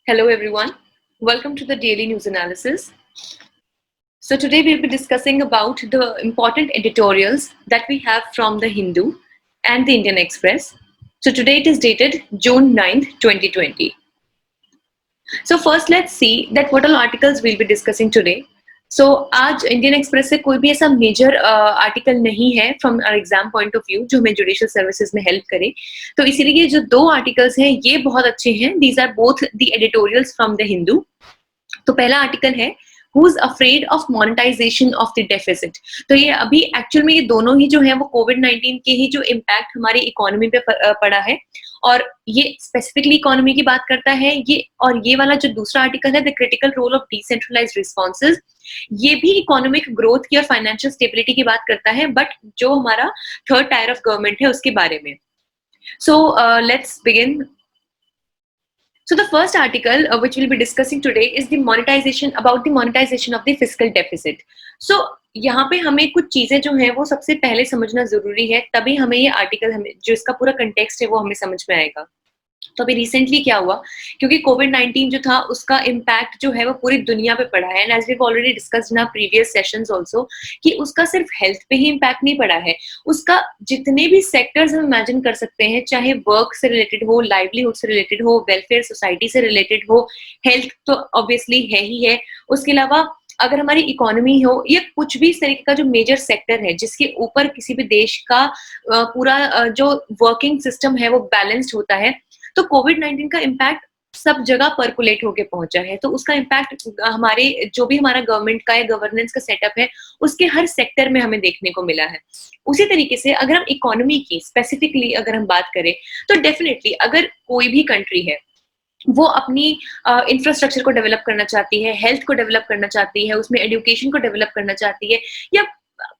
Hello everyone, welcome to the daily news analysis. So today we'll be discussing about the important editorials that we have from the Hindu and the Indian Express. So today it is dated June 9th, 2020. So first let's see that what all articles we'll be discussing today. So आज Indian express से कोई भी ऐसा major article नहीं है from our exam point of view जो हमें judicial services में हेल्प करे, तो इसीलिए जो दो आर्टिकल्स हैं ये बहुत अच्छे हैं. These are both the editorials from the Hindu. तो पहला आर्टिकल है Who's afraid of monetization of the deficit. तो ये अभी एक्चुअल में ये दोनों ही जो है वो कोविड-19 के ही जो इम्पैक्ट हमारी इकोनॉमी पे पड़ा है, और ये स्पेसिफिकली इकोनॉमी की बात करता है ये. और ये वाला जो दूसरा आर्टिकल है the critical role of decentralised responses, ये भी इकोनॉमिक ग्रोथ की और फाइनेंशियल स्टेबिलिटी की बात करता है, बट जो हमारा थर्ड टायर ऑफ गवर्नमेंट है उसके बारे में. So let's begin. So the first article which we'll be discussing today is the monetization, about the monetization of the fiscal deficit. So यहाँ पे हमें कुछ चीजें जो हैं वो सबसे पहले समझना जरूरी है, तभी हमें ये आर्टिकल, हमें जो इसका पूरा कंटेक्स्ट है वो हमें समझ में आएगा. तो अभी रिसेंटली क्या हुआ, क्योंकि कोविड-19 जो था उसका इम्पैक्ट जो है वो पूरी दुनिया पे पड़ा है, and as we have already discussed in our previous sessions also कि उसका सिर्फ हेल्थ पे ही इम्पैक्ट नहीं पड़ा है, उसका जितने भी सेक्टर्स हम इमेजिन कर सकते हैं, चाहे वर्क से रिलेटेड हो, लाइवलीहुड से रिलेटेड हो, वेलफेयर सोसाइटी से रिलेटेड हो, हेल्थ तो ऑब्वियसली है ही है, उसके अलावा अगर हमारी इकोनॉमी हो या कुछ भी इस तरीके का जो मेजर सेक्टर है जिसके ऊपर किसी भी देश का पूरा जो वर्किंग सिस्टम है वो बैलेंस्ड होता है, तो कोविड-19 का इम्पैक्ट सब जगह परकुलेट होके पहुंचा है. तो उसका इम्पैक्ट हमारे जो भी हमारा गवर्नमेंट का या गवर्नेंस का सेटअप है उसके हर सेक्टर में हमें देखने को मिला है. उसी तरीके से अगर हम इकोनॉमी की स्पेसिफिकली अगर हम बात करें, तो डेफिनेटली अगर कोई भी कंट्री है वो अपनी इंफ्रास्ट्रक्चर को डेवलप करना चाहती है, हेल्थ को डेवलप करना चाहती है, उसमें एजुकेशन को डेवलप करना चाहती है, या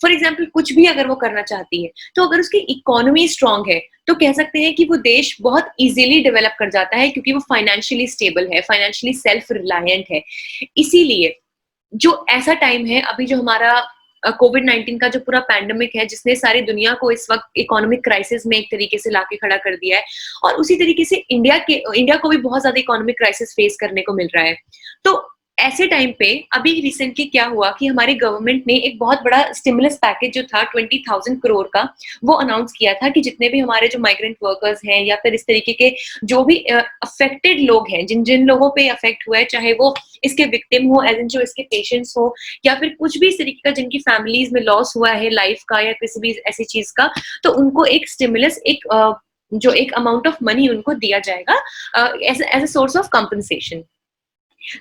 फॉर एग्जाम्पल कुछ भी अगर वो करना चाहती है, तो अगर उसकी इकोनॉमी स्ट्रांग है तो कह सकते हैं कि वो देश बहुत इजीली डेवलप कर जाता है, क्योंकि वो फाइनेंशियली स्टेबल है, फाइनेंशियली सेल्फ रिलायंट है. इसीलिए जो ऐसा टाइम है अभी जो हमारा कोविड-19 का जो पूरा पैंडेमिक है जिसने सारी दुनिया को इस वक्त इकोनॉमिक क्राइसिस में एक तरीके से लाके खड़ा कर दिया है, और उसी तरीके से इंडिया को भी बहुत ज्यादा इकोनॉमिक क्राइसिस फेस करने को मिल रहा है. तो ऐसे टाइम पे अभी रिसेंटली क्या हुआ कि हमारी गवर्नमेंट ने एक बहुत बड़ा स्टिमुलस पैकेज जो था 20,000 करोड़ का वो अनाउंस किया था कि जितने भी हमारे जो माइग्रेंट वर्कर्स हैं या फिर इस तरीके के जो भी अफेक्टेड लोग हैं, जिन जिन लोगों पे अफेक्ट हुआ है, चाहे वो इसके विक्टिम हो, एज इन जो इसके पेशेंट्स हो, या फिर कुछ भी इस तरीके का जिनकी फैमिलीज में लॉस हुआ है लाइफ का या किसी भी ऐसी चीज का, तो उनको एक स्टिमुलस, जो एक अमाउंट ऑफ मनी उनको दिया जाएगा as a source of compensation.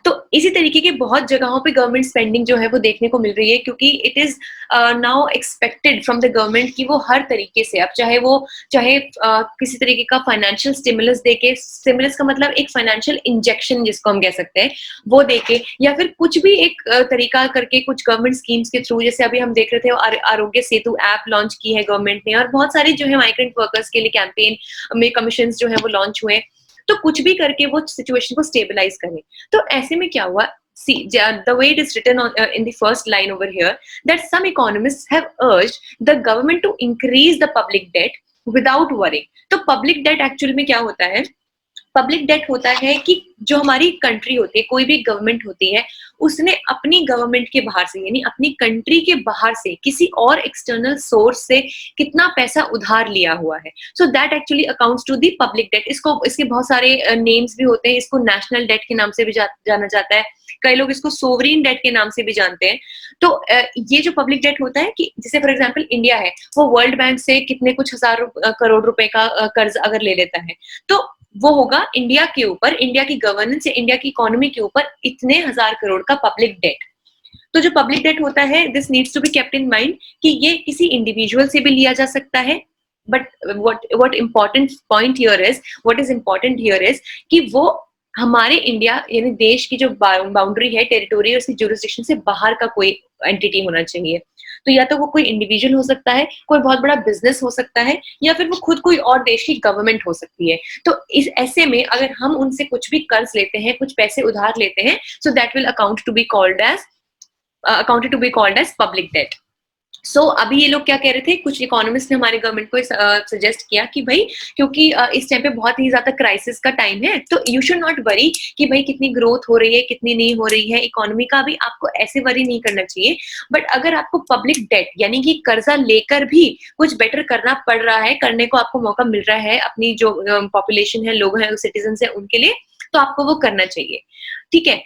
तो इसी तरीके के बहुत जगहों पे गवर्नमेंट स्पेंडिंग जो है वो देखने को मिल रही है, क्योंकि it is now expected from the government कि वो हर तरीके से, अब चाहे किसी तरीके का फाइनेंशियल स्टिमुलस देके, स्टिमुलस का मतलब एक फाइनेंशियल इंजेक्शन जिसको हम कह सकते हैं वो देके, या फिर कुछ भी एक तरीका करके कुछ गवर्नमेंट स्कीम्स के थ्रू, जैसे अभी हम देख रहे थे आरोग्य सेतु ऐप लॉन्च की है गवर्नमेंट ने, और बहुत सारे जो है माइग्रेंट वर्कर्स के लिए कैंपेन में कमीशन जो है वो लॉन्च हुए, तो कुछ भी करके वो सिचुएशन को स्टेबलाइज करें. तो ऐसे में क्या हुआ, see the way it is written in the first line over here, that some economists have urged the government to increase the public debt without worrying. तो public debt एक्चुअल में क्या होता है, पब्लिक डेट होता है कि जो हमारी कंट्री होती है, कोई भी गवर्नमेंट होती है, उसने अपनी गवर्नमेंट के बाहर से, यानी अपनी कंट्री के बाहर से किसी और एक्सटर्नल सोर्स से कितना पैसा उधार लिया हुआ है. So that actually accounts to the public debt. इसके बहुत सारे नेम्स भी होते हैं. इसको नेशनल डेट के नाम से भी जाना जाता है, कई लोग इसको सोवरीन डेट के नाम से भी जानते हैं. तो ये जो पब्लिक डेट होता है कि जैसे फॉर एग्जांपल इंडिया है, वो वर्ल्ड बैंक से कितने कुछ हजार करोड़ रुपए का कर्ज अगर ले लेता है, तो वो होगा इंडिया के ऊपर, इंडिया की गवर्नेंस या इंडिया की इकोनॉमी के ऊपर इतने हजार करोड़ का पब्लिक डेट. तो जो पब्लिक डेट होता है, this needs to be kept in mind कि ये किसी इंडिविजुअल से भी लिया जा सकता है, but what is important here is कि वो हमारे इंडिया यानी देश की जो बाउंड्री है, टेरिटोरी, उसकी जुरिस्डिक्शन से बाहर का कोई एंटिटी होना चाहिए. तो या तो वो कोई इंडिविजुअल हो सकता है, कोई बहुत बड़ा बिजनेस हो सकता है, या फिर वो खुद कोई और देश की गवर्नमेंट हो सकती है. तो इस ऐसे में अगर हम उनसे कुछ भी कर्ज लेते हैं, कुछ पैसे उधार लेते हैं, so that will accounted to be called as public debt. अभी ये लोग क्या कह रहे थे, कुछ इकोनॉमिस्ट ने हमारे गवर्नमेंट को सजेस्ट किया कि भाई, क्योंकि इस टाइम पे बहुत ही ज्यादा क्राइसिस का टाइम है, तो यू शुड नॉट वरी कि भाई कितनी ग्रोथ हो रही है, कितनी नहीं हो रही है इकोनॉमी का, भी आपको ऐसे वरी नहीं करना चाहिए। बट अगर आपको पब्लिक डेट यानी कि कर्जा लेकर भी कुछ बेटर करना पड़ रहा है, करने को आपको मौका मिल रहा है, अपनी जो पॉपुलेशन है, लोग हैं, सिटीजन है, उनके लिए, तो आपको वो करना चाहिए। ठीक है,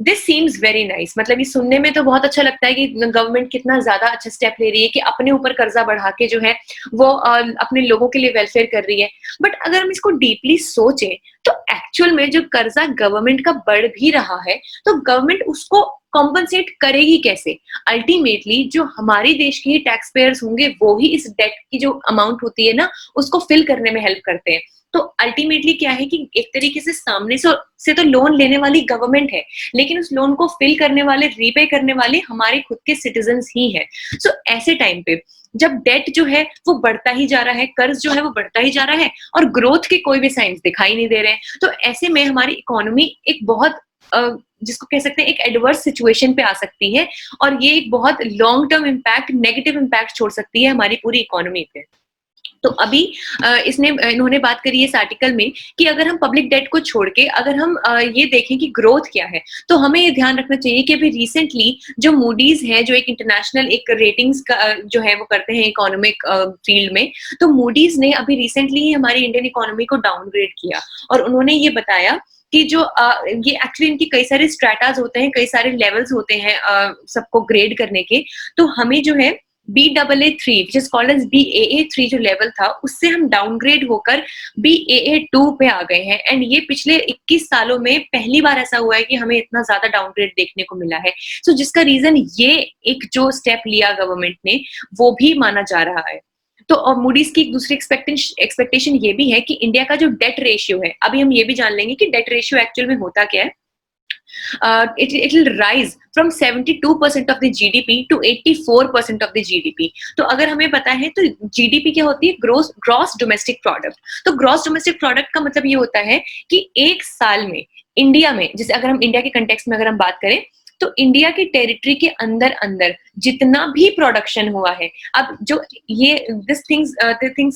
दिस सीम्स वेरी नाइस, मतलब ये सुनने में तो बहुत अच्छा लगता है कि गवर्नमेंट कितना ज्यादा अच्छा स्टेप ले रही है कि अपने ऊपर कर्जा बढ़ा के जो है वो अपने लोगों के लिए वेलफेयर कर रही है। बट अगर हम इसको डीपली सोचें तो एक्चुअल में जो कर्जा गवर्नमेंट का बढ़ भी रहा है, तो गवर्नमेंट उसको कॉम्पनसेट करेगी कैसे? अल्टीमेटली जो हमारे देश के ही टैक्स पेयर्स होंगे वो ही इस डेट की जो अमाउंट होती है ना, उसको फिल करने में हेल्प करते हैं। तो अल्टीमेटली क्या है कि एक तरीके से सामने से तो लोन लेने वाली गवर्नमेंट है, लेकिन उस लोन को फिल करने वाले, रीपे करने वाले हमारे खुद के सिटीजन्स ही हैं। ऐसे टाइम पे जब डेट जो है वो बढ़ता ही जा रहा है, कर्ज जो है वो बढ़ता ही जा रहा है, और ग्रोथ के कोई भी साइंस दिखाई नहीं दे रहे हैं, तो ऐसे में हमारी इकोनॉमी एक बहुत जिसको कह सकते हैं एक एडवर्स सिचुएशन पे आ सकती है, और ये एक बहुत long term impact, negative impact छोड़ सकती है हमारी पूरी इकोनॉमी पे। तो अभी इन्होंने बात करी है इस आर्टिकल में कि अगर हम पब्लिक डेट को छोड़ के अगर हम ये देखें कि ग्रोथ क्या है, तो हमें ये ध्यान रखना चाहिए कि अभी रिसेंटली जो मूडीज है, जो एक इंटरनेशनल एक रेटिंग्स का जो है वो करते हैं इकोनॉमिक फील्ड में, तो मूडीज ने अभी रिसेंटली ही हमारी इंडियन इकोनॉमी को डाउनग्रेड किया, और उन्होंने ये बताया कि जो ये एक्चुअली इनकी कई सारे स्ट्रेटाज होते हैं, कई सारे लेवल्स होते हैं सबको ग्रेड करने के। तो हमें जो है BAA3 which is called as BAA3 जो लेवल था, उससे हम डाउनग्रेड होकर BAA2 पे आ गए हैं, एंड ये पिछले 21 सालों में पहली बार ऐसा हुआ है कि हमें इतना ज्यादा डाउनग्रेड देखने को मिला है। जिसका रीजन ये एक जो स्टेप लिया गवर्नमेंट ने, वो भी माना जा रहा है। तो और मूडीज की एक दूसरी एक्सपेक्टेशन ये भी है कि इंडिया का जो डेट रेशियो है, अभी हम ये भी जान लेंगे कि डेट रेशियो एक्चुअल में होता क्या है। It will rise from 72% of the GDP to 84% of the GDP। तो अगर हमें पता है तो GDP क्या होती है? Gross domestic product. तो ग्रॉस डोमेस्टिक प्रोडक्ट का मतलब ये होता है कि एक साल में इंडिया में, जैसे अगर हम इंडिया के कंटेक्स्ट में अगर हम बात करें, तो इंडिया की टेरिटरी के अंदर अंदर जितना भी प्रोडक्शन हुआ है, अब जो ये this things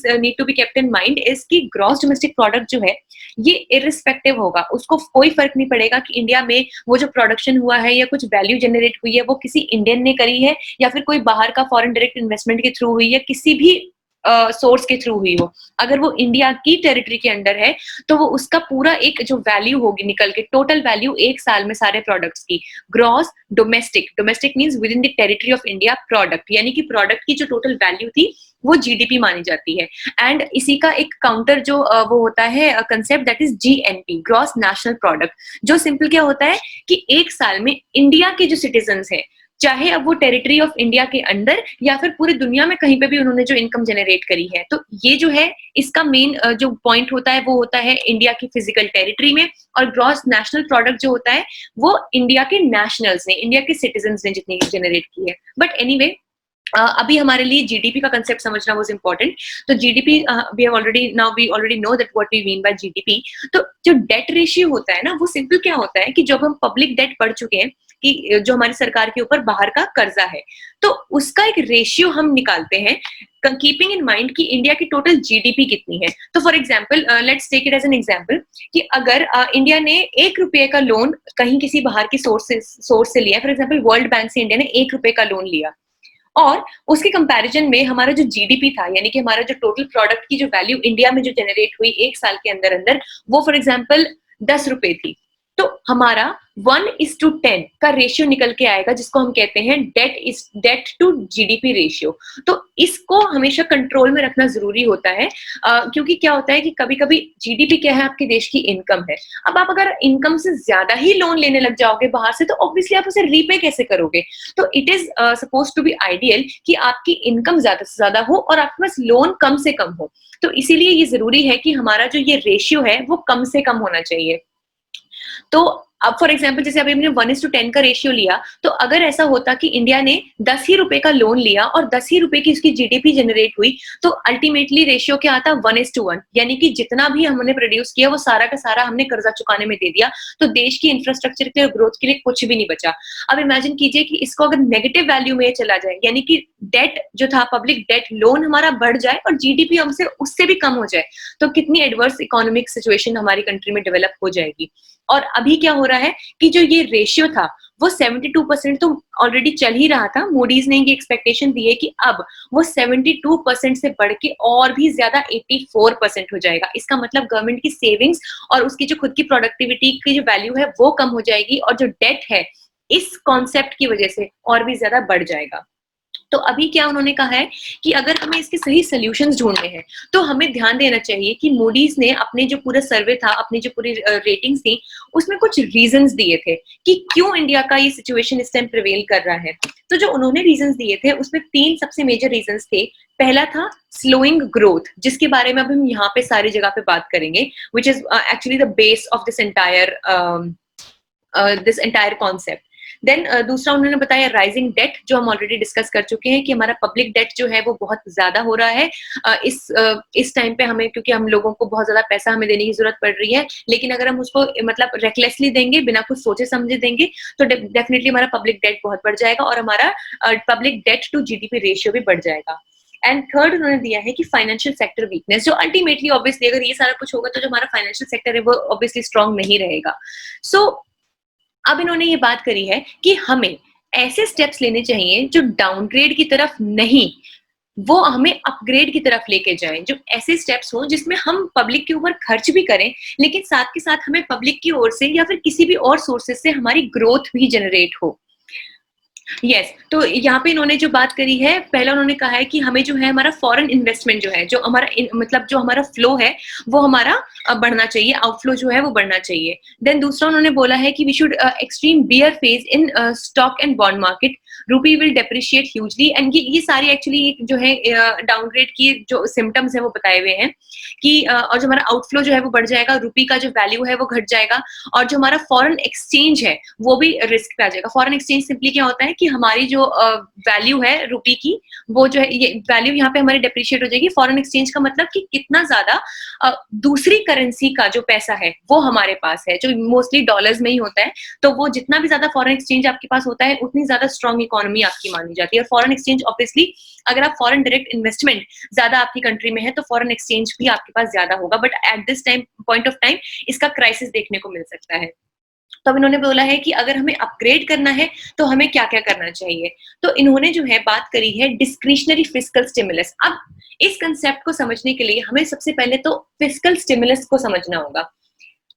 need to be kept in mind is कि ग्रॉस डोमेस्टिक प्रोडक्ट जो है ये इरिस्पेक्टिव होगा, उसको कोई फर्क नहीं पड़ेगा कि इंडिया में वो जो प्रोडक्शन हुआ है या कुछ वैल्यू जनरेट हुई है वो किसी इंडियन ने करी है या फिर कोई बाहर का फॉरेन डायरेक्ट इन्वेस्टमेंट के थ्रू हुई है, किसी भी सोर्स के थ्रू हुई हो। अगर वो इंडिया की टेरिटरी के अंदर है तो वो उसका पूरा एक जो वैल्यू होगी निकल के, टोटल वैल्यू एक साल में सारे प्रोडक्ट्स की, gross domestic means with in the territory of India product, यानी कि प्रोडक्ट की जो टोटल वैल्यू थी वो जीडीपी मानी जाती है। एंड इसी का एक काउंटर जो वो होता है concept, that is GNP, gross national product, जो सिंपल क्या होता है कि एक साल में इंडिया के जो सिटीजन है, चाहे अब वो टेरिटरी ऑफ इंडिया के अंदर या फिर पूरी दुनिया में कहीं पे भी उन्होंने जो इनकम जनरेट करी है, तो ये जो है इसका मेन जो पॉइंट होता है वो होता है इंडिया की फिजिकल टेरिटरी में, और ग्रॉस नेशनल प्रोडक्ट जो होता है वो इंडिया के नेशनल्स ने, इंडिया के सिटीजन्स ने जितनी जनरेट की है। बट एनीवे, अभी हमारे लिए जीडीपी का कंसेप्ट समझना वाज इंपॉर्टेंट। तो GDP we already know that what we mean by GDP. तो जो डेट रेशियो होता है ना, वो सिंपल क्या होता है कि जब हम पब्लिक डेट पढ़ चुके हैं कि जो हमारी सरकार के ऊपर बाहर का कर्जा है, तो उसका एक रेशियो हम निकालते हैं कीपिंग इन माइंड कि इंडिया की टोटल जीडीपी कितनी है। तो for example, let's take it as an example कि अगर इंडिया ने 1 रुपए का लोन कहीं किसी बाहर की सोर्स से लिया, फॉर एग्जाम्पल वर्ल्ड बैंक से इंडिया ने 1 रुपए का लोन लिया, और उसके कंपैरिजन में हमारा जो जीडीपी था, यानी कि हमारा जो टोटल प्रोडक्ट की जो वैल्यू इंडिया में जो जनरेट हुई एक साल के अंदर अंदर, वो फॉर एग्जांपल 10 रुपए थी, तो हमारा 1:10 का रेशियो निकल के आएगा, जिसको हम कहते हैं डेट टू जीडीपी रेशियो। तो इसको हमेशा कंट्रोल में रखना जरूरी होता है, क्योंकि क्या होता है कि कभी कभी जीडीपी क्या है, आपके देश की इनकम है। अब आप अगर इनकम से ज्यादा ही लोन लेने लग जाओगे बाहर से, तो ऑब्वियसली आप उसे रीपे कैसे करोगे? तो it is suppose to be ideal कि आपकी इनकम ज्यादा से ज्यादा हो और आपके पास लोन कम से कम हो। तो इसीलिए ये जरूरी है कि हमारा जो ये रेशियो है वो कम से कम होना चाहिए। तो अब फॉर एग्जाम्पल जैसे अभी हमने 1:10 का रेशियो लिया, तो अगर ऐसा होता कि इंडिया ने 10 ही रुपए का लोन लिया और 10 ही रुपए की उसकी जीडीपी जनरेट हुई, तो अल्टीमेटली रेशियो क्या आता? 1:1, यानी कि जितना भी हमने प्रोड्यूस किया वो सारा का सारा हमने कर्जा चुकाने में दे दिया, तो देश की इंफ्रास्ट्रक्चर के ग्रोथ के लिए कुछ भी नहीं बचा। अब इमेजिन कीजिए कि इसको अगर नेगेटिव वैल्यू में चला जाए, यानी कि डेट जो था, पब्लिक डेट लोन हमारा बढ़ जाए और जीडीपी हमसे उससे भी कम हो जाए, तो कितनी एडवर्स इकोनॉमिक सिचुएशन हमारी कंट्री में डेवलप हो जाएगी। और अभी क्या हो रहा है कि जो ये रेशियो था वो 72% तो ऑलरेडी चल ही रहा था। मूडीज ने ये एक्सपेक्टेशन दी है कि अब वो 72% से बढ़ के और भी ज्यादा 84% हो जाएगा। इसका मतलब गवर्नमेंट की सेविंग्स और उसकी जो खुद की प्रोडक्टिविटी की जो वैल्यू है वो कम हो जाएगी, और जो डेट है इस कॉन्सेप्ट की वजह से और भी ज्यादा बढ़ जाएगा। तो अभी क्या उन्होंने कहा है कि अगर हमें इसके सही सॉल्यूशंस ढूंढने हैं, तो हमें ध्यान देना चाहिए कि मूडीज ने अपने जो पूरा सर्वे था, अपनी जो पूरी रेटिंग्स थी, उसमें कुछ रीजंस दिए थे कि क्यों इंडिया का ये सिचुएशन इस टाइम प्रिवेल कर रहा है। तो जो उन्होंने रीजंस दिए थे उसमें 3 सबसे मेजर रीजंस थे। पहला था स्लोइंग ग्रोथ, जिसके बारे में अब हम यहाँ पे सारी जगह पे बात करेंगे, which is actually the base of this entire concept. Then दूसरा उन्होंने बताया राइजिंग डेट, जो हम ऑलरेडी डिस्कस कर चुके हैं कि हमारा पब्लिक डेट जो है वो बहुत ज्यादा हो रहा है इस टाइम पे हमें, क्योंकि हम लोगों को बहुत ज्यादा पैसा हमें देने की जरूरत पड़ रही है, लेकिन अगर हम उसको मतलब रेकलेसली देंगे, बिना कुछ सोचे समझे देंगे, तो डेफिनेटली हमारा पब्लिक डेट बहुत बढ़ जाएगा और हमारा public debt to GDP ratio भी बढ़ जाएगा। एंड थर्ड उन्होंने दिया है कि फाइनेंशियल सेक्टर वीकनेस, जो अल्टीमेटली ऑब्वियसली अगर ये सारा कुछ होगा तो जो हमारा फाइनेंशियल सेक्टर है वो ऑब्वियसली स्ट्रांग नहीं रहेगा। सो अब इन्होंने ये बात करी है कि हमें ऐसे स्टेप्स लेने चाहिए जो डाउनग्रेड की तरफ नहीं, वो हमें अपग्रेड की तरफ लेके जाएं। जो ऐसे स्टेप्स हों जिसमें हम पब्लिक के ऊपर खर्च भी करें, लेकिन साथ के साथ हमें पब्लिक की ओर से या फिर किसी भी और सोर्सेज से हमारी ग्रोथ भी जनरेट हो। यस तो यहाँ पे इन्होंने जो बात करी है, पहला उन्होंने कहा है कि हमें जो है हमारा फॉरेन इन्वेस्टमेंट जो है, जो हमारा मतलब जो हमारा फ्लो है वो हमारा बढ़ना चाहिए, आउटफ्लो जो है वो बढ़ना चाहिए। देन दूसरा उन्होंने बोला है कि we should extreme bear phase in stock and bond market, rupee will depreciate hugely. And ये सारी एक्चुअली जो है डाउनग्रेड की जो सिम्टम्स है वो बताए हुए हैं कि और जो हमारा आउटफ्लो जो है वो बढ़ जाएगा, रूपी का जो वैल्यू है वो घट जाएगा, और जो हमारा फॉरेन एक्सचेंज है वो भी रिस्क पे आ जाएगा। फॉरेन एक्सचेंज सिंपली क्या होता है कि हमारी जो वैल्यू है रुपी की, वो जो है ये वैल्यू यहाँ पे हमारी डेप्रिशिएट हो जाएगी। फॉरेन एक्सचेंज का मतलब कि कितना ज्यादा दूसरी करेंसी का जो पैसा है वो हमारे पास है, जो मोस्टली डॉलर्स में ही होता है। तो वो जितना भी ज्यादा फॉरेन एक्सचेंज आपके पास होता है उतनी ज्यादा स्ट्रॉन्ग इकोनॉमी आपकी मानी जाती है। और फॉरेन एक्सचेंज ऑब्वियसली अगर आप फॉरेन डायरेक्ट इन्वेस्टमेंट ज्यादा आपकी कंट्री में है तो फॉरेन एक्सचेंज भी आपके पास ज्यादा होगा, but at this time point of time इसका क्राइसिस देखने को मिल सकता है। तो अब इन्होंने बोला है कि अगर हमें अपग्रेड करना है तो हमें क्या क्या करना चाहिए। तो इन्होंने जो है बात करी है डिस्क्रिशनरी फिस्कल स्टिमुलस। अब इस कंसेप्ट को समझने के लिए हमें सबसे पहले तो फिस्कल स्टिमुलस को समझना होगा।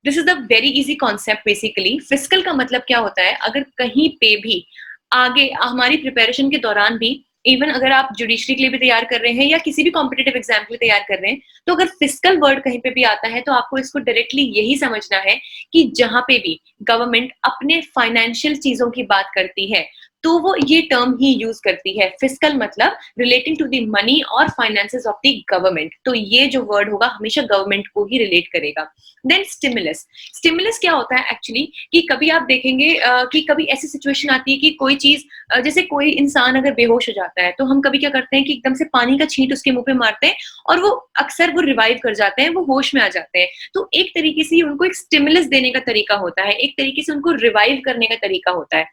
This is the very easy concept. Basically fiscal का मतलब क्या होता है, अगर कहीं पे भी आगे हमारी प्रिपरेशन के दौरान भी, इवन अगर आप जुडिशरी के लिए भी तैयार कर रहे हैं या किसी भी कॉम्पिटेटिव एग्जाम के लिए तैयार कर रहे हैं, तो अगर फिस्कल वर्ड कहीं पे भी आता है तो आपको इसको डायरेक्टली यही समझना है कि जहां पे भी गवर्नमेंट अपने फाइनेंशियल चीजों की बात करती है तो वो ये टर्म ही यूज करती है। फिस्कल मतलब रिलेटिंग टू द मनी और फाइनेंसेस ऑफ द गवर्नमेंट, तो ये जो वर्ड होगा हमेशा गवर्नमेंट को ही रिलेट करेगा। Then stimulus. स्टिमुलस क्या होता है एक्चुअली कि कभी आप देखेंगे कि कभी ऐसी सिचुएशन आती है कि कोई चीज जैसे कोई इंसान अगर बेहोश हो जाता है तो हम कभी क्या करते हैं कि एकदम से पानी का छींट उसके मुंह पे मारते हैं और वो अक्सर वो रिवाइव कर जाते हैं, वो होश में आ जाते हैं। तो एक तरीके से उनको एक स्टिमुलस देने का तरीका होता है, एक तरीके से उनको रिवाइव करने का तरीका होता है।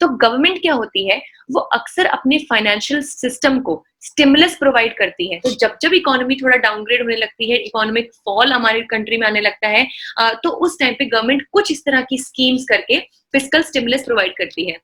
तो गवर्नमेंट क्या होती है, वो अक्सर अपने फाइनेंशियल सिस्टम को स्टिमुलस प्रोवाइड करती है। तो जब जब इकोनॉमी थोड़ा डाउनग्रेड होने लगती है, इकोनॉमिक फॉल हमारी कंट्री में आने लगता है, तो उस टाइम पे गवर्नमेंट कुछ इस तरह की स्कीम्स करके फिस्कल स्टिमुलस प्रोवाइड करती है।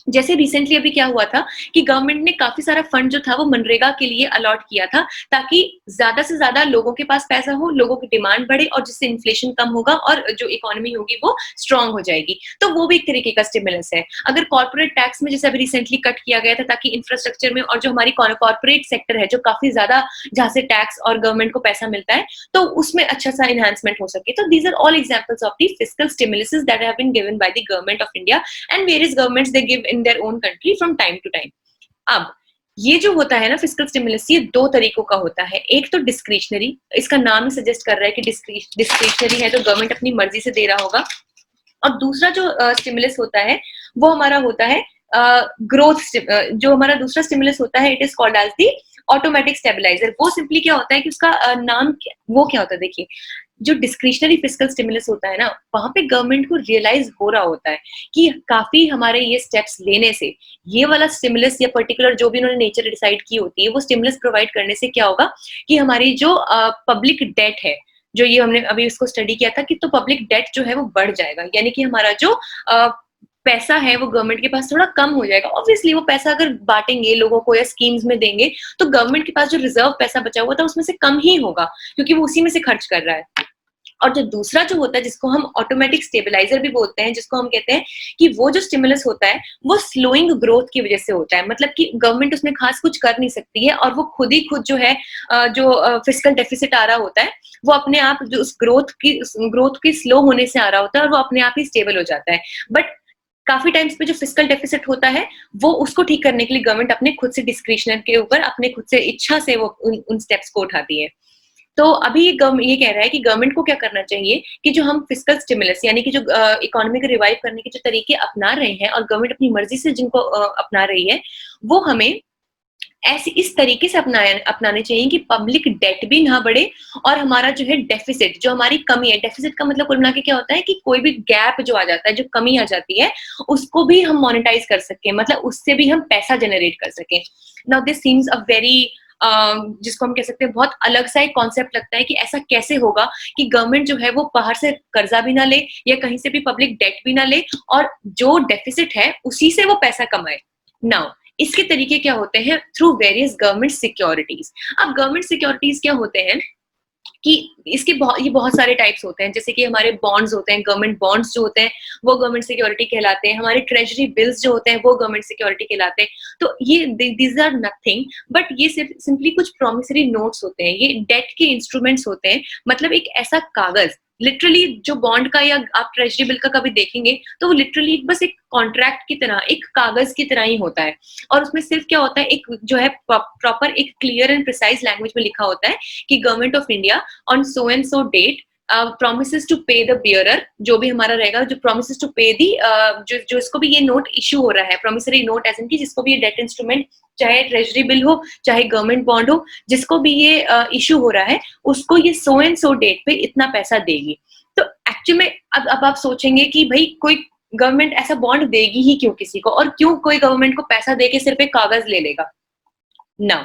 जैसे रिसेंटली अभी क्या हुआ था कि गवर्नमेंट ने काफी सारा फंड जो था वो मनरेगा के लिए अलॉट किया था, ताकि ज्यादा से ज्यादा लोगों के पास पैसा हो, लोगों की डिमांड बढ़े और जिससे इन्फ्लेशन कम होगा और जो इकोनॉमी होगी वो स्ट्रांग हो जाएगी। तो वो भी एक तरीके का स्टिमुलस है। अगर कॉर्पोरेट टैक्स में जैसे अभी रिसेंटली कट किया गया था ताकि इंफ्रास्ट्रक्चर में और जो हमारी कॉर्पोरेट सेक्टर है जो काफी ज्यादा जहां से टैक्स और गवर्नमेंट को पैसा मिलता है तो उसमें अच्छा सा एनहांसमेंट हो सके। तो these are all examples of the fiscal stimuluses that have been given by the government of India and various governments they give in their own country from time to time. अब ये जो होता है ना fiscal stimulus, ये दो तरीकों का होता है। एक तो डिस्क्रिशनरी, इसका नाम ही सजेस्ट कर रहा है कि डिस्क्रिशनरी है तो गवर्नमेंट अपनी मर्जी से दे रहा होगा। और दूसरा जो स्टिमुलस होता है वो हमारा होता है ग्रोथ। जो हमारा दूसरा स्टिमुलस होता है it is called as the automatic stabiliser. वो सिंपली क्या होता है कि उसका वो क्या होता है, देखिए जो डिस्क्रिशनरी फिस्कल स्टिमुलस होता है ना, वहां पे गवर्नमेंट को रियलाइज हो रहा होता है कि काफी हमारे ये स्टेप्स लेने से ये वाला स्टिमुलस या पर्टिकुलर जो भी उन्होंने नेचर डिसाइड की होती है वो स्टिमुलस प्रोवाइड करने से क्या होगा कि हमारी जो पब्लिक डेट है, जो ये हमने अभी इसको स्टडी किया था कि तो पब्लिक डेट जो है वो बढ़ जाएगा, यानी कि हमारा जो पैसा है वो गवर्नमेंट के पास थोड़ा कम हो जाएगा। ऑब्वियसली वो पैसा अगर बांटेंगे लोगों को या स्कीम्स में देंगे तो गवर्नमेंट के पास जो रिजर्व पैसा बचा हुआ था उसमें से कम ही होगा, क्योंकि वो उसी में से खर्च कर रहा है। और जो दूसरा जो होता है जिसको हम ऑटोमेटिक स्टेबलाइजर भी बोलते हैं, जिसको हम कहते हैं कि वो जो स्टिमुलस होता है वो स्लोइंग ग्रोथ की वजह से होता है, मतलब कि गवर्नमेंट उसमें खास कुछ कर नहीं सकती है और वो खुद ही खुद जो है जो फिस्कल डेफिसिट आ रहा होता है वो अपने आप जो उस ग्रोथ की स्लो होने से आ रहा होता है और वो अपने आप ही स्टेबल हो जाता है। बट काफी टाइम्स पे जो फिस्कल डेफिसिट होता है वो उसको ठीक करने के लिए गवर्नमेंट अपने खुद से डिस्क्रिशनर के ऊपर अपने खुद से इच्छा से वो उन स्टेप्स को उठाती है। तो अभी ये कह रहा है कि गवर्नमेंट को क्या करना चाहिए कि जो हम फिस्कल स्टिमुलस यानी कि जो इकोनॉमी को रिवाइव करने के जो तरीके अपना रहे हैं और गवर्नमेंट अपनी मर्जी से जिनको अपना रही है वो हमें ऐसे इस तरीके से अपनाने चाहिए कि पब्लिक डेट भी ना बढ़े और हमारा जो है डेफिसिट, जो हमारी कमी है, डेफिसिट का मतलब कुल मिला के क्या होता है कि कोई भी गैप जो आ जाता है, जो कमी आ जाती है उसको भी हम मोनेटाइज कर सकें, मतलब उससे भी हम पैसा जनरेट कर सकें। Now this seems a very जिसको हम कह सकते हैं बहुत अलग सा एक कॉन्सेप्ट लगता है कि ऐसा कैसे होगा कि गवर्नमेंट जो है वो बाहर से कर्जा भी ना ले या कहीं से भी पब्लिक डेट भी ना ले और जो डेफिसिट है उसी से वो पैसा कमाए। नाउ इसके तरीके क्या होते हैं, थ्रू वेरियस गवर्नमेंट सिक्योरिटीज। अब गवर्नमेंट सिक्योरिटीज क्या होते हैं कि ये बहुत सारे टाइप्स होते हैं, जैसे कि हमारे बॉन्ड्स होते हैं, गवर्नमेंट बॉन्ड्स जो होते हैं वो गवर्नमेंट सिक्योरिटी कहलाते हैं, हमारे ट्रेजरी बिल्स जो होते हैं वो गवर्नमेंट सिक्योरिटी कहलाते हैं। तो ये दीज आर नथिंग बट ये सिर्फ सिंपली कुछ प्रोमिसरी नोट्स होते हैं, ये डेट के इंस्ट्रूमेंट्स होते हैं, मतलब एक ऐसा कागज, लिटरली जो बॉन्ड का या आप ट्रेजरी बिल का कभी देखेंगे तो वो लिटरली बस एक कॉन्ट्रैक्ट की तरह, एक कागज की तरह ही होता है। और उसमें सिर्फ क्या होता है, एक जो है प्रॉपर एक क्लियर एंड प्रिसाइज लैंग्वेज में लिखा होता है कि government of India on so and so date promises to pay the bearer, जो भी हमारा रहेगा, जो promises to pay the जो इसको भी ये नोट इश्यू हो रहा है, promissory note एज की जिसको भी ये डेट इंस्ट्रूमेंट, चाहे ट्रेजरी बिल हो चाहे गवर्नमेंट बॉन्ड हो, जिसको भी ये इश्यू हो रहा है उसको ये सो एंड सो डेट पे इतना पैसा देगी। तो एक्चुअली में अब आप सोचेंगे कि भाई कोई गवर्नमेंट ऐसा बॉन्ड देगी ही क्यों किसी को, और क्यों कोई गवर्नमेंट को पैसा देके सिर्फ एक कागज ले लेगा। Now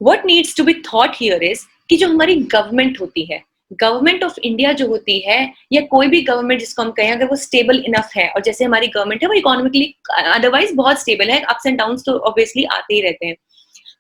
what needs to be thought here is कि जो हमारी गवर्नमेंट होती है, गवर्नमेंट ऑफ इंडिया जो होती है या कोई भी गवर्नमेंट जिसको हम कहें, अगर वो स्टेबल इनफ है, और जैसे हमारी गवर्नमेंट है वो इकोनॉमिकली अदरवाइज बहुत स्टेबल है, अप्स एंड डाउन्स तो ऑब्वियसली आते ही रहते हैं,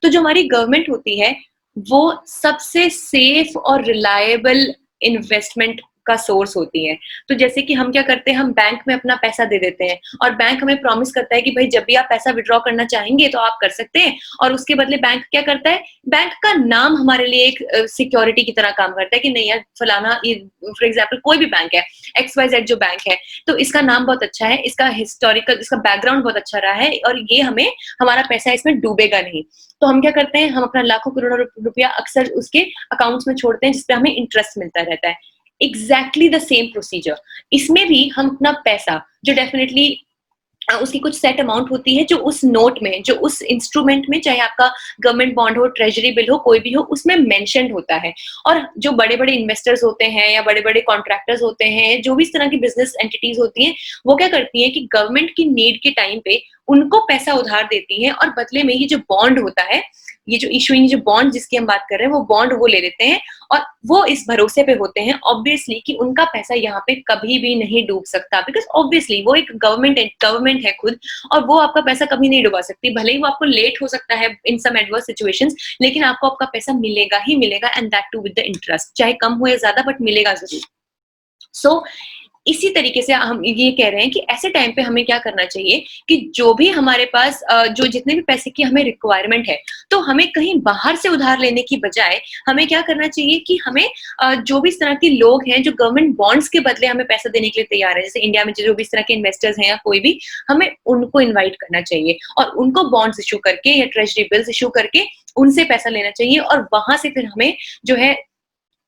तो जो हमारी गवर्नमेंट होती है वो सबसे सेफ और रिलायबल इन्वेस्टमेंट का सोर्स होती है। तो जैसे कि हम क्या करते हैं, हम बैंक में अपना पैसा दे देते हैं और बैंक हमें प्रॉमिस करता है कि भाई जब भी आप पैसा विड्रॉ करना चाहेंगे तो आप कर सकते हैं, और उसके बदले बैंक क्या करता है, बैंक का नाम हमारे लिए एक सिक्योरिटी की तरह काम करता है कि नहीं यार फलाना, फॉर एग्जाम्पल कोई भी बैंक है, XYZ जो बैंक है, तो इसका नाम बहुत अच्छा है, इसका हिस्टोरिकल, इसका बैकग्राउंड बहुत अच्छा रहा है और ये हमें, हमारा पैसा इसमें डूबेगा नहीं। तो हम क्या करते हैं, हम अपना लाखों करोड़ों रुपया अक्सर उसके अकाउंट्स में छोड़ते हैं जिसपे हमें इंटरेस्ट मिलता रहता है। एग्जैक्टली द सेम प्रोसीजर इसमें भी हम अपना पैसा, जो डेफिनेटली उसकी कुछ सेट अमाउंट होती है जो उस नोट में, जो उस इंस्ट्रूमेंट में, चाहे आपका गवर्नमेंट बॉन्ड हो, ट्रेजरी बिल हो, कोई भी हो, उसमें मेंशन्ड होता है। और जो बड़े बड़े इन्वेस्टर्स होते हैं या बड़े बड़े कॉन्ट्रैक्टर्स होते हैं, जो भी इस तरह की बिजनेस एंटिटीज होती हैं, वो क्या करती हैं कि गवर्नमेंट की नीड के टाइम पे उनको पैसा उधार देती हैं और बदले में ये जो बॉन्ड होता है, ये जो इशूइंग जो बॉन्ड जिसकी हम बात कर रहे हैं, वो बॉन्ड वो ले लेते हैं और वो इस भरोसे पे होते हैं ऑब्वियसली कि उनका पैसा यहाँ पे कभी भी नहीं डूब सकता, बिकॉज ऑब्वियसली वो एक गवर्नमेंट है खुद, और वो आपका पैसा कभी नहीं डुबा सकती, भले ही वो आपको लेट हो सकता है इन सम एडवर्स सिचुएशंस, लेकिन आपको आपका पैसा मिलेगा ही मिलेगा, and that too with the interest, चाहे कम हो या ज्यादा, बट मिलेगा जरूर। सो इसी तरीके से हम ये कह रहे हैं कि ऐसे टाइम पे हमें क्या करना चाहिए कि जो भी हमारे पास जो जितने भी पैसे की हमें रिक्वायरमेंट है, तो हमें कहीं बाहर से उधार लेने की बजाय हमें क्या करना चाहिए कि हमें जो भी इस तरह के लोग हैं जो गवर्नमेंट बॉन्ड्स के बदले हमें पैसा देने के लिए तैयार है, जैसे इंडिया में जो भी इस तरह के इन्वेस्टर्स हैं या कोई भी, हमें उनको इन्वाइट करना चाहिए और उनको बॉन्ड्स इशू करके या ट्रेजरी बिल्स इशू करके उनसे पैसा लेना चाहिए, और वहां से फिर हमें जो है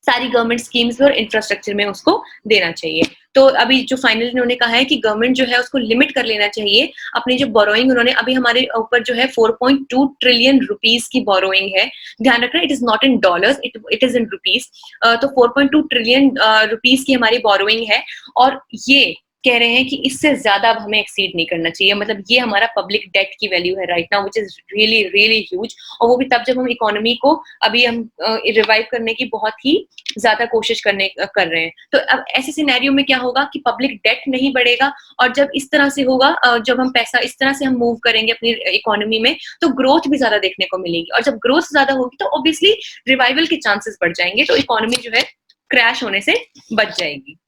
सारी गवर्नमेंट स्कीम्स में और इंफ्रास्ट्रक्चर में उसको देना चाहिए। तो अभी जो फाइनल इन्होंने कहा है कि गवर्नमेंट जो है उसको लिमिट कर लेना चाहिए अपनी जो बोरोइंग, उन्होंने अभी हमारे ऊपर जो है 4.2 ट्रिलियन रुपीस की बोरोइंग है। ध्यान रखना, it is not in dollars, it is in rupees. तो 4.2 ट्रिलियन रुपीस की हमारी बोरोइंग है, और ये कह रहे हैं कि इससे ज्यादा अब हमें एक्सीड नहीं करना चाहिए। मतलब ये हमारा पब्लिक डेट की वैल्यू है right now, which is really really huge, और वो भी तब जब हम इकोनॉमी को अभी हम रिवाइव करने की बहुत ही ज्यादा कोशिश कर रहे हैं। तो अब ऐसे सिनेरियो में क्या होगा कि पब्लिक डेट नहीं बढ़ेगा, और जब इस तरह से होगा, जब हम पैसा इस तरह से हम मूव करेंगे अपनी इकोनॉमी में, तो ग्रोथ भी ज्यादा देखने को मिलेगी, और जब ग्रोथ ज्यादा होगी तो ऑब्वियसली रिवाइवल के चांसेस बढ़ जाएंगे, तो इकोनॉमी जो है क्रैश होने से बच जाएगी।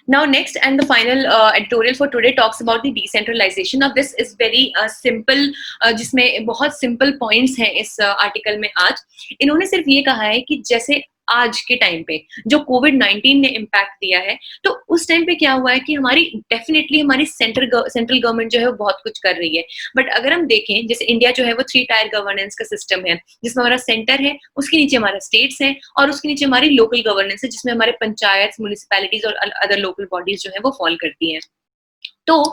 Now next and the final editorial for today talks about the decentralization. Now this is very simple, जिसमें बहुत simple points हैं इस आर्टिकल में। आज इन्होंने सिर्फ ये कहा है कि जैसे आज के टाइम पे जो कोविड-19 ने इम्पैक्ट दिया है, तो उस टाइम पे क्या हुआ है कि हमारी डेफिनेटली हमारी सेंट्रल गवर्नमेंट जो है वो बहुत कुछ कर रही है, बट अगर हम देखें जैसे इंडिया जो है वो 3 टायर गवर्नेंस का सिस्टम है, जिसमें हमारा सेंटर है, उसके नीचे हमारा स्टेट्स है, और उसके नीचे हमारी लोकल गवर्नेंस है, जिसमें हमारे पंचायत, म्युनिसिपैलिटीज और अदर लोकल बॉडीज जो है वो फॉल करती हैं। तो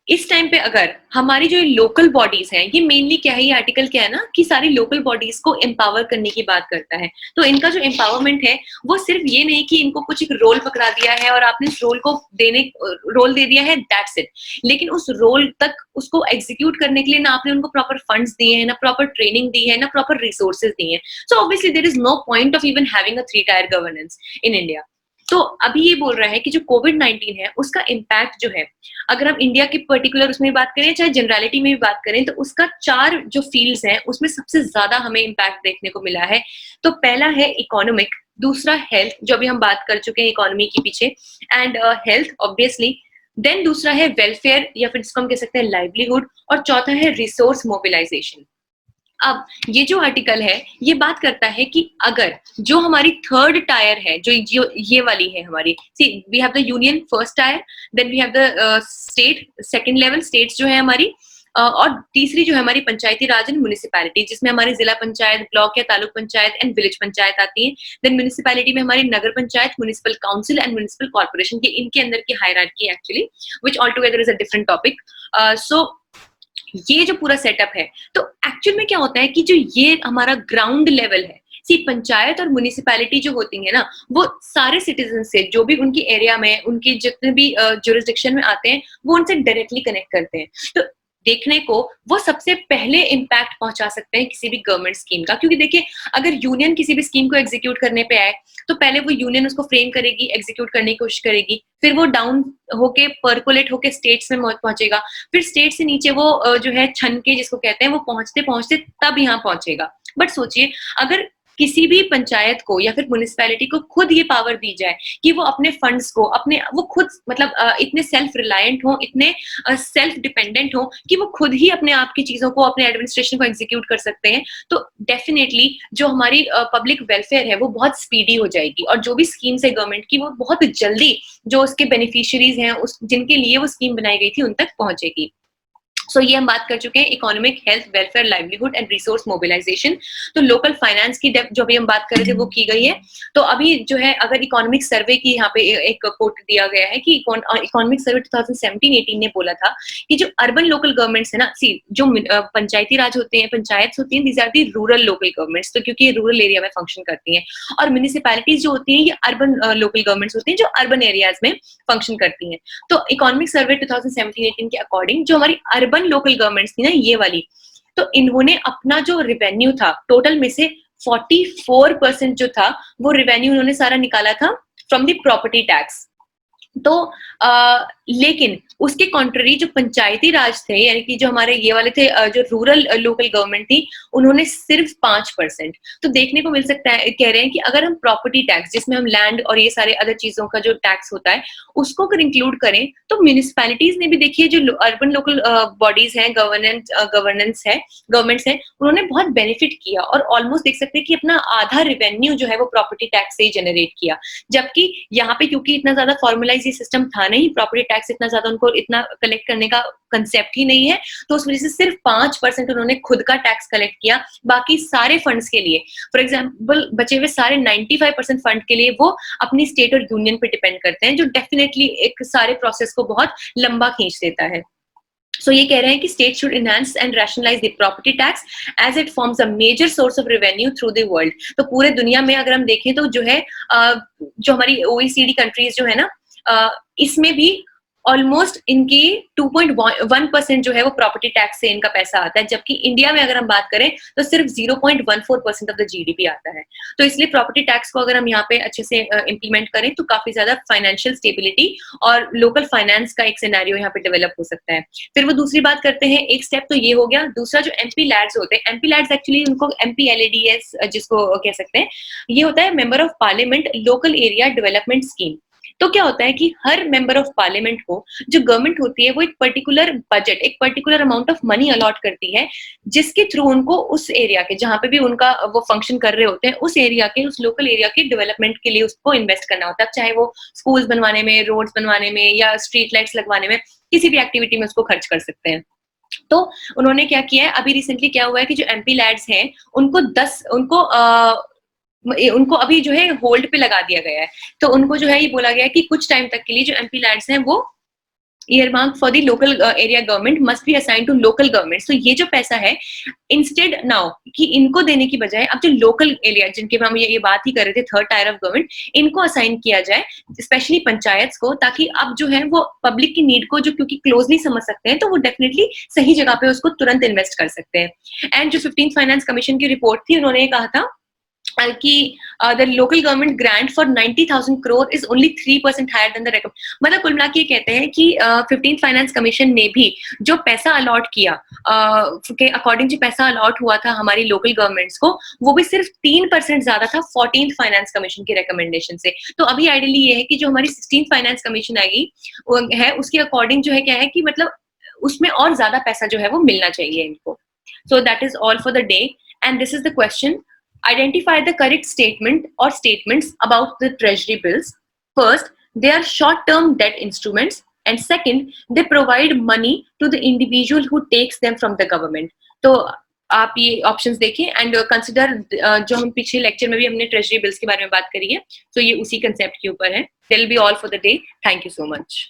इस टाइम पे अगर हमारी जो लोकल बॉडीज हैं, ये मेनली क्या है, ये आर्टिकल क्या है ना कि सारी लोकल बॉडीज को एम्पावर करने की बात करता है। तो इनका जो एम्पावरमेंट है वो सिर्फ ये नहीं कि इनको कुछ एक रोल पकड़ा दिया है और आपने उस रोल को रोल दे दिया है, दैट्स इट, लेकिन उस रोल तक उसको एग्जीक्यूट करने के लिए ना आपने उनको प्रॉपर फंड्स दिए हैं, ना प्रॉपर ट्रेनिंग दी है, ना प्रॉपर रिसोर्सेज दिए हैं। So obviously there is no point of even having a 3 tier governance in India. तो अभी ये बोल रहा है कि जो कोविड-19 है उसका इम्पैक्ट जो है, अगर हम इंडिया की पर्टिकुलर उसमें बात करें, चाहे जनरलिटी में भी बात करें, तो उसका 4 जो फील्ड्स हैं उसमें सबसे ज्यादा हमें इम्पैक्ट देखने को मिला है। तो पहला है इकोनॉमिक, दूसरा हेल्थ, जो अभी हम बात कर चुके हैं इकोनॉमी के पीछे, एंड हेल्थ ऑब्वियसली, देन दूसरा है वेलफेयर या फिर जिसको हम कह सकते हैं लाइवलीहुड, और चौथा है रिसोर्स मोबिलाइजेशन। अब ये जो आर्टिकल है ये बात करता है कि अगर जो हमारी थर्ड टायर है, जो ये वाली है हमारी, see we have the union first tier, then we have the state second level states जो है हमारी, और तीसरी जो है हमारी पंचायती राज एंड म्युनिसिपैलिटी, जिसमें हमारी जिला पंचायत, ब्लॉक या तालुक पंचायत एंड विलेज पंचायत आती है। देन म्युनिसिपैलिटी में हमारी नगर panchayat, municipal council and municipal corporation की, इनके अंदर की hierarchy actually, which all together is a different topic. So ये जो पूरा सेटअप है, तो एक्चुअल में क्या होता है कि जो ये हमारा ग्राउंड लेवल है, सी पंचायत और म्युनिसिपैलिटी जो होती है ना, वो सारे सिटीजन से, जो भी उनकी एरिया में, उनके जितने भी जुरिस्डिक्शन में आते हैं, वो उनसे डायरेक्टली कनेक्ट करते हैं। तो देखने को वो सबसे पहले इम्पैक्ट पहुंचा सकते हैं किसी भी गवर्नमेंट स्कीम का, क्योंकि देखिए अगर यूनियन किसी भी स्कीम को एग्जीक्यूट करने पे आए, तो पहले वो यूनियन उसको फ्रेम करेगी, एग्जीक्यूट करने की कोशिश करेगी, फिर वो डाउन होके पर्कुलेट होके स्टेट्स में पहुंचेगा, फिर स्टेट से नीचे वो जो है छन के जिसको कहते हैं, वो पहुंचते पहुंचते तब यहाँ पहुंचेगा। बट सोचिए अगर किसी भी पंचायत को या फिर म्युनिसिपैलिटी को खुद ये पावर दी जाए कि वो अपने फंड्स को अपने वो खुद मतलब इतने सेल्फ रिलायंट हो, इतने सेल्फ डिपेंडेंट हो कि वो खुद ही अपने आप की चीजों को, अपने एडमिनिस्ट्रेशन को एग्जीक्यूट कर सकते हैं, तो डेफिनेटली जो हमारी पब्लिक वेलफेयर है वो बहुत स्पीडी हो जाएगी, और जो भी स्कीम्स है गवर्नमेंट की वो बहुत जल्दी जो उसके बेनिफिशियरीज हैं, उस जिनके लिए वो स्कीम बनाई गई थी, उन तक पहुंचेगी। सो ये हम बात कर चुके हैं economic, health, welfare, livelihood and resource mobilisation. तो लोकल फाइनेंस की डेप्थ जो अभी हम बात कर रहे थे वो की गई है। तो अभी जो है अगर इकोनॉमिक सर्वे की यहाँ पे एक कोट दिया गया है कि इकोनॉमिक सर्वे 2017-18 ने बोला था कि जो अर्बन लोकल गवर्नमेंट्स है ना, सी जो पंचायती राज होते हैं, पंचायत होती हैं, these are the rural local governments, तो क्योंकि ये रूरल एरिया में फंक्शन करती हैं, और म्युनिसिपैलिटीज जो होती हैं ये अर्बन लोकल गवर्नमेंट्स होती हैं जो अर्बन एरियाज में फंक्शन करती हैं। तो इकोनॉमिक सर्वे 2017-18 के अकॉर्डिंग जो हमारी अर्बन लोकल गवर्नमेंट्स थी ना ये वाली, तो इन्होंने अपना जो रिवेन्यू था टोटल में से 44% जो था वो रिवेन्यू उन्होंने सारा निकाला था फ्रॉम द प्रॉपर्टी टैक्स। तो लेकिन उसके कॉन्ट्ररी जो पंचायती राज थे, यानी कि जो हमारे ये वाले थे जो रूरल लोकल गवर्नमेंट थी, उन्होंने सिर्फ 5%। तो देखने को मिल सकता है, कह रहे हैं कि अगर हम प्रॉपर्टी टैक्स जिसमें हम लैंड और ये सारे अदर चीजों का जो टैक्स होता है उसको अगर इंक्लूड करें, तो म्यूनिसिपैलिटीज ने भी देखिए जो अर्बन लोकल बॉडीज हैं, गवर्नमेंट्स हैं, उन्होंने बहुत बेनिफिट किया, और ऑलमोस्ट देख सकते हैं कि अपना आधा रेवेन्यू जो है वो प्रॉपर्टी टैक्स से ही जनरेट किया। जबकि यहाँ पे क्योंकि इतना ज्यादा फॉर्मलाइजेशन पॉलिसी सिस्टम था नहीं, प्रॉपर्टी टैक्स इतना ज्यादा उनको इतना कलेक्ट करने का कंसेप्ट ही नहीं है, तो उस वजह से सिर्फ 5% उन्होंने खुद का टैक्स कलेक्ट किया, बाकी सारे फंड्स के लिए, फॉर एग्जाम्पल बचे हुए सारे 95% फंड के लिए वो अपनी स्टेट और यूनियन पे डिपेंड करते हैं, जो डेफिनेटली एक सारे प्रोसेस को बहुत लंबा खींच देता है। सो ये कह रहे हैं कि state should enhance and rationalise the property tax as it forms a major source of revenue through the world. तो पूरे दुनिया में अगर हम देखें तो जो है जो हमारी ओईसीडी कंट्रीज जो है ना, इसमें भी ऑलमोस्ट इनकी 2.1% जो है वो प्रॉपर्टी टैक्स से इनका पैसा आता है, जबकि इंडिया में अगर हम बात करें तो सिर्फ 0.14% ऑफ द जीडीपी आता है। तो इसलिए प्रॉपर्टी टैक्स को अगर हम यहाँ पे अच्छे से इम्प्लीमेंट करें तो काफी ज्यादा फाइनेंशियल स्टेबिलिटी और लोकल फाइनेंस का एक सिनेरियो यहाँ पे डेवलप हो सकता है। फिर वो दूसरी बात करते हैं, एक स्टेप तो ये हो गया, दूसरा जो एमपी लैड्स होते हैं, एमपी लैड्स एक्चुअली उनको एमपीएलएडीएस जिसको कह सकते हैं, ये होता है member of parliament local area development scheme. तो क्या होता है कि हर मेंबर ऑफ पार्लियामेंट को जो गवर्नमेंट होती है वो एक पर्टिकुलर बजट, एक particular amount of money allot करती है, जिसके थ्रू उनको उस एरिया के जहां पे भी उनका वो फंक्शन कर रहे होते हैं उस एरिया के, उस लोकल एरिया के डेवलपमेंट के लिए उसको इन्वेस्ट करना होता है, चाहे वो स्कूल्स बनवाने में, रोड्स बनवाने में या स्ट्रीट लाइट्स लगवाने में, किसी भी एक्टिविटी में उसको खर्च कर सकते हैं। तो उन्होंने क्या किया है, अभी रिसेंटली क्या हुआ है कि जो एमपी लैड्स हैं उनको अभी जो है होल्ड पे लगा दिया गया है। तो उनको जो है ये बोला गया है कि कुछ टाइम तक के लिए जो एमपी लैड्स हैं वो earmarked for the local area government must be assigned to local government। तो ये जो पैसा है इंस्टेड नाउ कि इनको देने की बजाय अब जो लोकल एरिया जिनके हम ये बात ही कर रहे थे, थर्ड टायर ऑफ गवर्नमेंट, इनको असाइन किया जाए, स्पेशली पंचायत को, ताकि अब जो है वो पब्लिक की नीड को जो क्योंकि क्लोजली समझ सकते हैं तो वो डेफिनेटली सही जगह पे उसको तुरंत इन्वेस्ट कर सकते हैं। एंड जो 15th फाइनेंस कमीशन की रिपोर्ट थी, उन्होंने ये कहा था कि the local government grant for 90,000 crore is only 3% higher than the recommend. मतलब कुल मिला के कहते हैं कि 15th फाइनेंस कमीशन ने भी जो पैसा अलॉट किया के अकॉर्डिंग जो पैसा अलॉट हुआ था हमारी लोकल गवर्नमेंट्स को, वो भी सिर्फ 3% ज्यादा था 14th फाइनेंस कमीशन की रिकमेंडेशन से। तो अभी आइडियली ये है कि जो हमारी 16th फाइनेंस कमीशन आएगी है उसके अकॉर्डिंग जो है क्या है कि मतलब उसमें और ज्यादा पैसा जो है वो मिलना चाहिए इनको। So that is all for the day and this is the question. Identify the correct statement or statements about the treasury bills. First, they are short-term debt instruments, and second, they provide money to the individual who takes them from the government. तो आप ये options देखें and consider जो हम पिछले lecture में भी हमने ट्रेजरी बिल्स के बारे में बात करी है, तो ये उसी कंसेप्ट के ऊपर है। That will be all for the day. Thank you so much.